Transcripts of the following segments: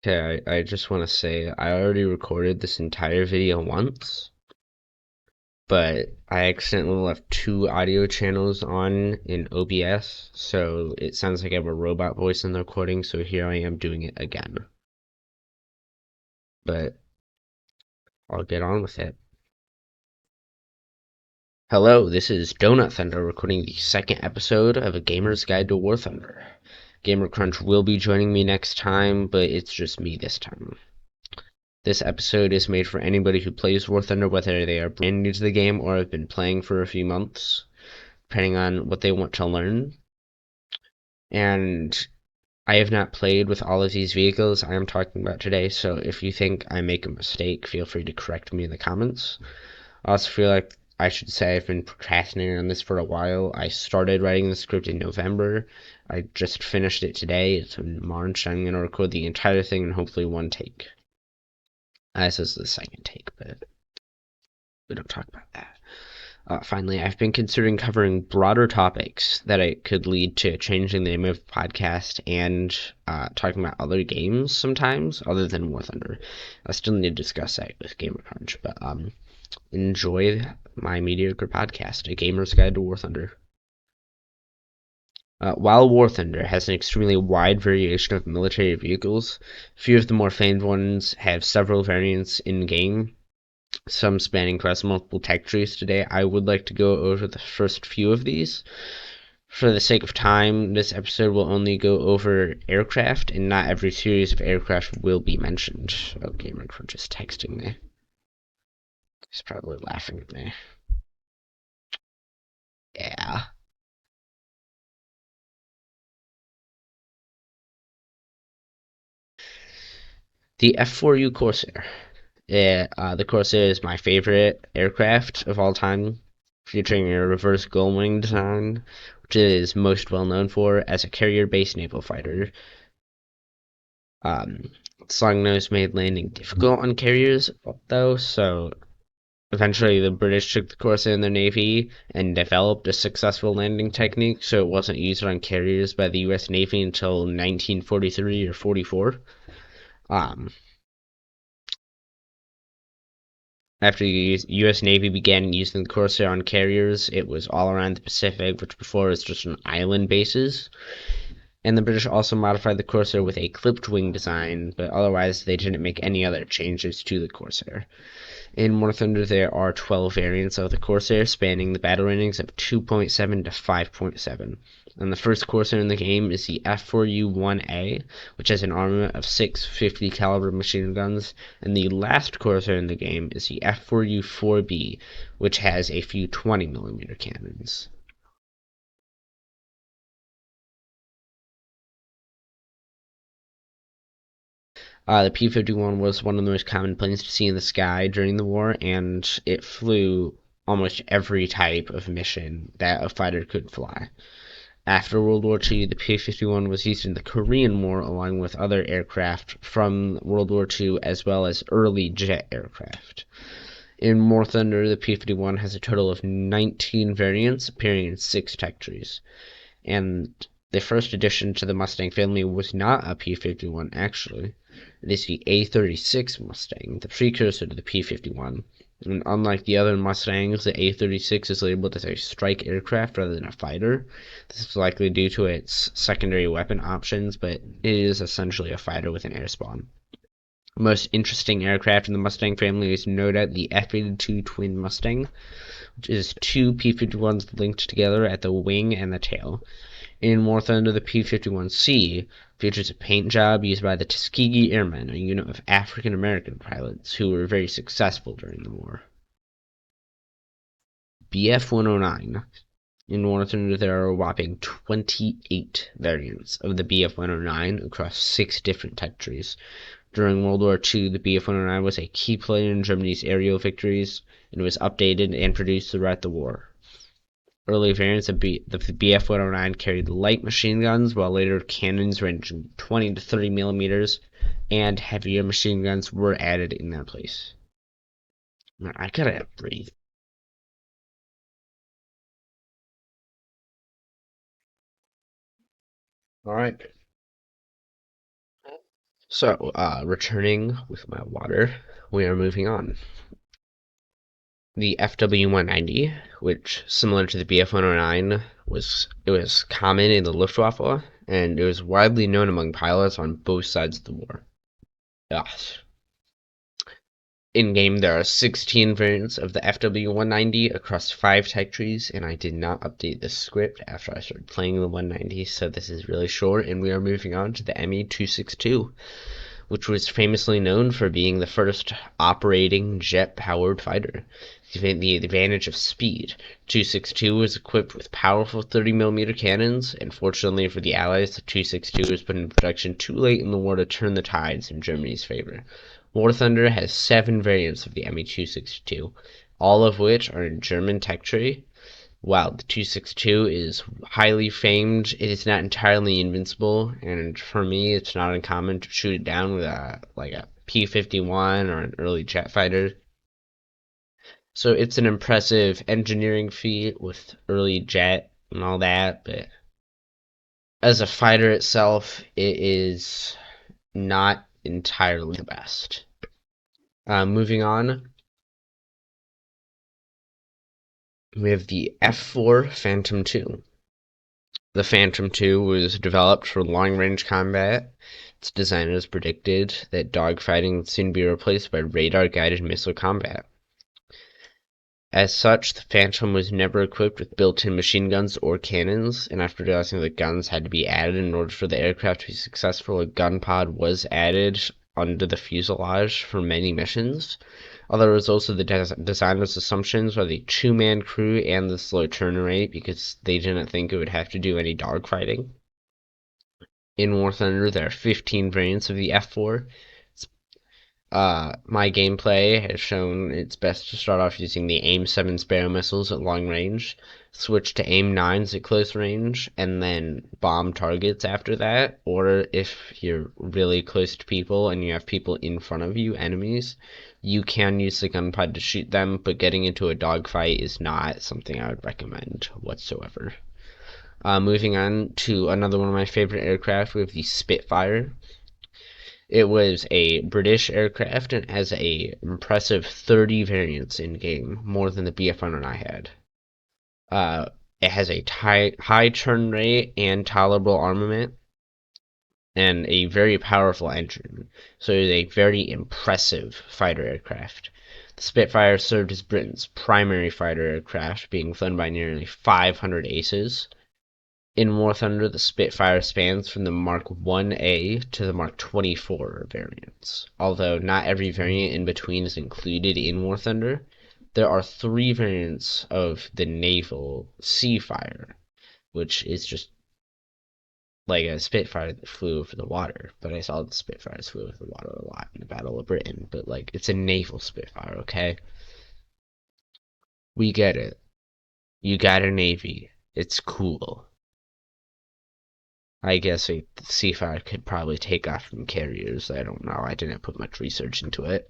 Okay, I just want to say I already recorded this entire video once, but I accidentally left two audio channels on in OBS, so it sounds like I have a robot voice in the recording, so here I am doing it again. But I'll get on with it. Hello, this is Donut Thunder recording the second episode of A Gamer's Guide to War Thunder. Gamer Crunch will be joining me next time, but it's just me this time. This episode is made for anybody who plays War Thunder, whether they are brand new to the game or have been playing for a few months, depending on what they want to learn. And I have not played with all of these vehicles I am talking about today, so if you think I make a mistake, feel free to correct me in the comments. I also feel like I should say I've been procrastinating on this for a while. I started writing the script in November. I just finished it today. It's in March. I'm going to record the entire thing in hopefully one take. This is the second take, but we don't talk about that. Finally, I've been considering covering broader topics that it could lead to changing the name of the podcast and talking about other games sometimes, other than War Thunder. I still need to discuss that with Gamer Crunch, but enjoy my mediocre podcast, A Gamer's Guide to War Thunder. While War Thunder has an extremely wide variation of military vehicles, a few of the more famed ones have several variants in-game, some spanning across multiple tech trees. Today, I would like to go over the first few of these. For the sake of time, this episode will only go over aircraft, and not every series of aircraft will be mentioned. Oh, Gamer Crunch is texting me. He's probably laughing at me. Yeah. The F4U Corsair. The Corsair is my favorite aircraft of all time, featuring a reverse gull-wing design, which it is most well known for as a carrier-based naval fighter. Nose made landing difficult on carriers, though, so eventually the British took the Corsair in their navy and developed a successful landing technique, so it wasn't used on carriers by the U.S. Navy until 1943 or 44. Um, After the U.S. Navy began using the Corsair on carriers, it was all around the Pacific, which before was just on island bases. And the British also modified the Corsair with a clipped wing design, but otherwise they didn't make any other changes to the Corsair. In War Thunder, there are 12 variants of the Corsair, spanning the battle ratings of 2.7 to 5.7. And the first Corsair in the game is the F4U-1A, which has an armament of 6 50 caliber machine guns, and the last Corsair in the game is the F4U-4B, which has a few 20mm cannons. The P-51 was one of the most common planes to see in the sky during the war, and it flew almost every type of mission that a fighter could fly. After World War II, the P-51 was used in the Korean War along with other aircraft from World War II as well as early jet aircraft. In War Thunder, the P-51 has a total of 19 variants appearing in 6 tech trees. And the first addition to the Mustang family was not a P-51, actually. It is the A-36 Mustang, the precursor to the P-51. And unlike the other Mustangs, the A-36 is labeled as a strike aircraft rather than a fighter. This is likely due to its secondary weapon options, but it is essentially a fighter with an air spawn. The most interesting aircraft in the Mustang family is no doubt the F-82 Twin Mustang, which is two P-51s linked together at the wing and the tail. In War Thunder, the P-51C features a paint job used by the Tuskegee Airmen, a unit of African-American pilots who were very successful during the war. BF-109. In War Thunder, there are a whopping 28 variants of the BF-109 across 6 different tech trees. During World War II, the Bf-109 was a key player in Germany's aerial victories and was updated and produced throughout the war. Early variants of the Bf-109 carried light machine guns, while later cannons ranging 20 to 30 millimeters and heavier machine guns were added in their place. Now, I gotta breathe. All right. So, returning with my water, we are moving on. The FW-190, which, similar to the BF-109, was common in the Luftwaffe, and it was widely known among pilots on both sides of the war. Yes. In-game, there are 16 variants of the FW-190 across 5 tech trees, and I did not update this script after I started playing the 190, so this is really short, and we are moving on to the ME-262, which was famously known for being the first operating jet-powered fighter. The advantage of speed. 262 was equipped with powerful 30mm cannons, and fortunately for the Allies, the 262 was put in production too late in the war to turn the tides in Germany's favor. War Thunder has 7 variants of the Me-262, all of which are in German tech tree. While the 262 is highly famed, it is not entirely invincible, and for me, it's not uncommon to shoot it down with a P-51 or an early jet fighter. So it's an impressive engineering feat with early jet and all that, but as a fighter itself, it is not entirely the best. Moving on, we have the F4 Phantom II. The Phantom II was developed for long-range combat. Its designers predicted that dogfighting would soon be replaced by radar-guided missile combat. As such, the Phantom was never equipped with built-in machine guns or cannons, and after realizing that guns had to be added in order for the aircraft to be successful, a gun pod was added under the fuselage for many missions. Although it was also the designer's assumptions were the 2-man crew and the slow turn rate because they didn't think it would have to do any dogfighting. In War Thunder, there are 15 variants of the F4. My gameplay has shown it's best to start off using the AIM-7 Sparrow missiles at long range, switch to AIM-9s at close range, and then bomb targets after that. Or if you're really close to people and you have people in front of you, enemies, you can use the gun pod to shoot them, but getting into a dogfight is not something I would recommend whatsoever. Moving on to another one of my favorite aircraft, we have the Spitfire. It was a British aircraft and has a impressive 30 variants in game, more than the BF-109 had. It has a high turn rate and tolerable armament, and a very powerful engine, so it is a very impressive fighter aircraft. The Spitfire served as Britain's primary fighter aircraft, being flown by nearly 500 aces. In War Thunder, the Spitfire spans from the Mark 1A to the Mark 24 variants. Although not every variant in between is included in War Thunder, there are 3 variants of the naval Seafire, which is just like a Spitfire that flew over the water. But I saw the Spitfires flew over the water a lot in the Battle of Britain. But like, it's a naval Spitfire, okay? We get it. You got a navy. It's cool. I guess a Seafire could probably take off from carriers. I don't know. I didn't put much research into it.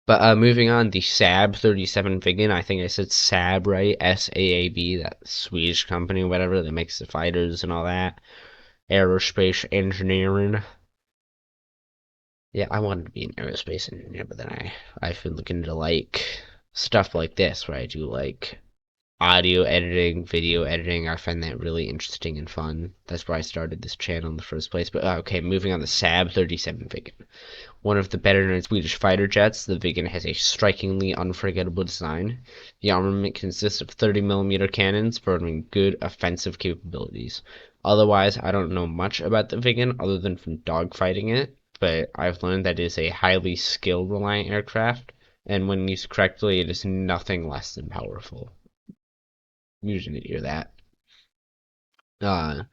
But moving on, the Saab 37 Viggen. I think I said Saab, right? SAAB, that Swedish company, whatever, that makes the fighters and all that. Aerospace engineering. Yeah, I wanted to be an aerospace engineer, but then I've been looking into like stuff like this where I do like audio editing, video editing. I find that really interesting and fun. That's why I started this channel in the first place. But okay, moving on, the Saab 37 Viggen. One of the better known Swedish fighter jets, the Viggen has a strikingly unforgettable design. The armament consists of 30mm cannons, providing good offensive capabilities. Otherwise, I don't know much about the Viggen other than from dogfighting it, but I've learned that it is a highly skill-reliant aircraft, and when used correctly, it is nothing less than powerful. You didn't hear that. Uh,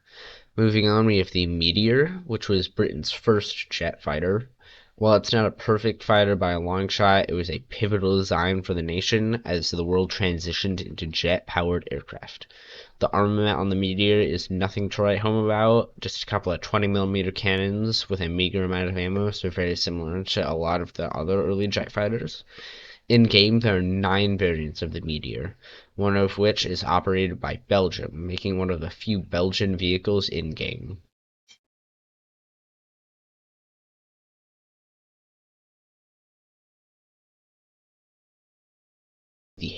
Moving on, we have the Meteor, which was Britain's first jet fighter. While it's not a perfect fighter by a long shot, it was a pivotal design for the nation as the world transitioned into jet-powered aircraft. The armament on the Meteor is nothing to write home about, just a couple of 20mm cannons with a meager amount of ammo, so very similar to a lot of the other early jet fighters. In-game, there are 9 variants of the Meteor, one of which is operated by Belgium, making one of the few Belgian vehicles in-game.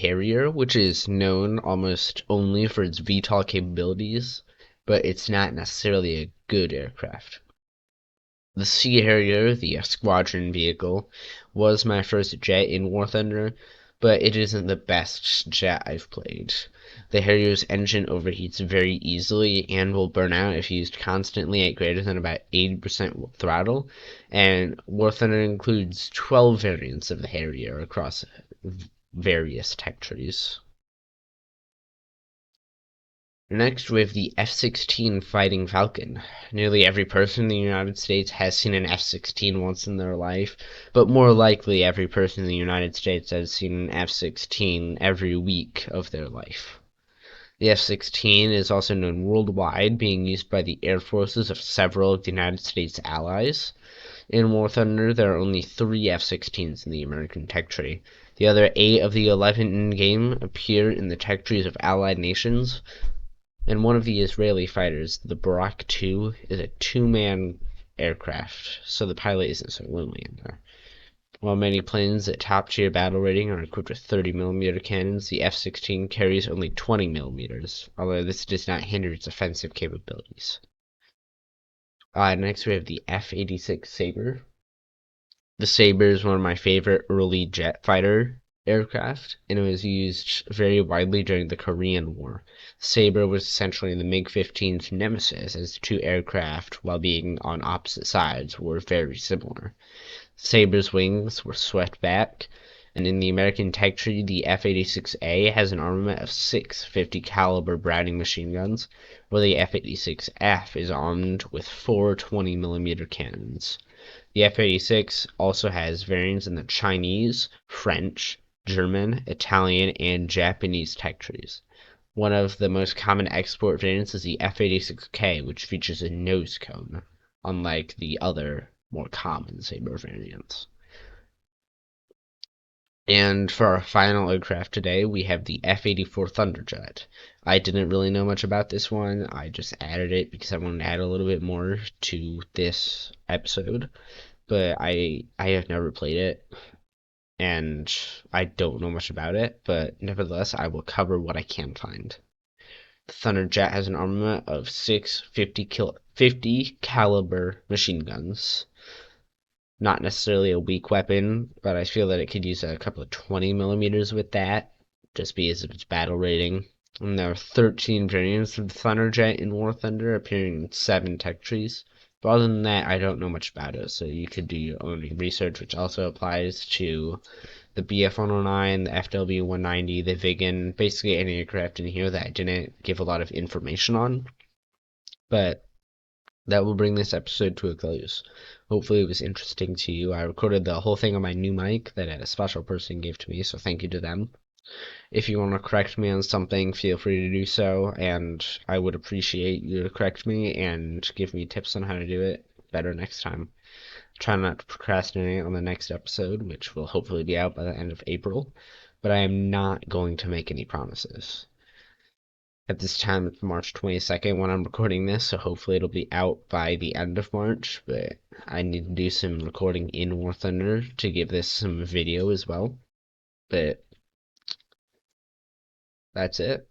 Harrier, which is known almost only for its VTOL capabilities, but it's not necessarily a good aircraft. The Sea Harrier, the squadron vehicle, was my first jet in War Thunder, but it isn't the best jet I've played. The Harrier's engine overheats very easily and will burn out if used constantly at greater than about 80% throttle, and War Thunder includes 12 variants of the Harrier across various tech trees. Next, we have the F-16 Fighting Falcon. Nearly every person in the United States has seen an F-16 once in their life, but more likely every person in the United States has seen an F-16 every week of their life. The F-16 is also known worldwide, being used by the air forces of several of the United States allies. In War Thunder, there are only 3 F-16s in the American tech tree. The other 8 of the 11 in-game appear in the tech trees of allied nations, and one of the Israeli fighters, the Barak 2, is a 2-man aircraft, so the pilot isn't so lonely in there. While many planes at top-tier battle rating are equipped with 30mm cannons, the F-16 carries only 20mm, although this does not hinder its offensive capabilities. Next we have the F-86 Sabre. The Sabre is one of my favorite early jet fighter aircraft, and it was used very widely during the Korean War. Sabre was essentially the MiG-15's nemesis, as the two aircraft, while being on opposite sides, were very similar. Sabre's wings were swept back, and in the American tech tree, the F-86A has an armament of 6 50-caliber Browning machine guns, while the F-86F is armed with 4 20mm cannons. The F-86 also has variants in the Chinese, French, German, Italian, and Japanese tech trees. One of the most common export variants is the F-86K, which features a nose cone, unlike the other more common Sabre variants. And for our final aircraft today, we have the F-84 Thunderjet. I didn't really know much about this one. I just added it because I wanted to add a little bit more to this episode. But I have never played it, and I don't know much about it, but nevertheless, I will cover what I can find. The Thunderjet has an armament of 6 50 caliber machine guns. Not necessarily a weak weapon, but I feel that it could use a couple of 20mm with that, just because of its battle rating. And there are 13 variants of the Thunderjet in War Thunder, appearing in 7 tech trees. But other than that, I don't know much about it, so you could do your own research, which also applies to the BF-109, the FW-190, the Viggen, basically any aircraft in here that I didn't give a lot of information on. But that will bring this episode to a close. Hopefully it was interesting to you. I recorded the whole thing on my new mic that a special person gave to me, so thank you to them. If you want to correct me on something, feel free to do so, and I would appreciate you to correct me and give me tips on how to do it better next time. Try not to procrastinate on the next episode, which will hopefully be out by the end of April, but I am not going to make any promises. At this time, it's March 22nd when I'm recording this, so hopefully it'll be out by the end of March, but I need to do some recording in War Thunder to give this some video as well. But that's it.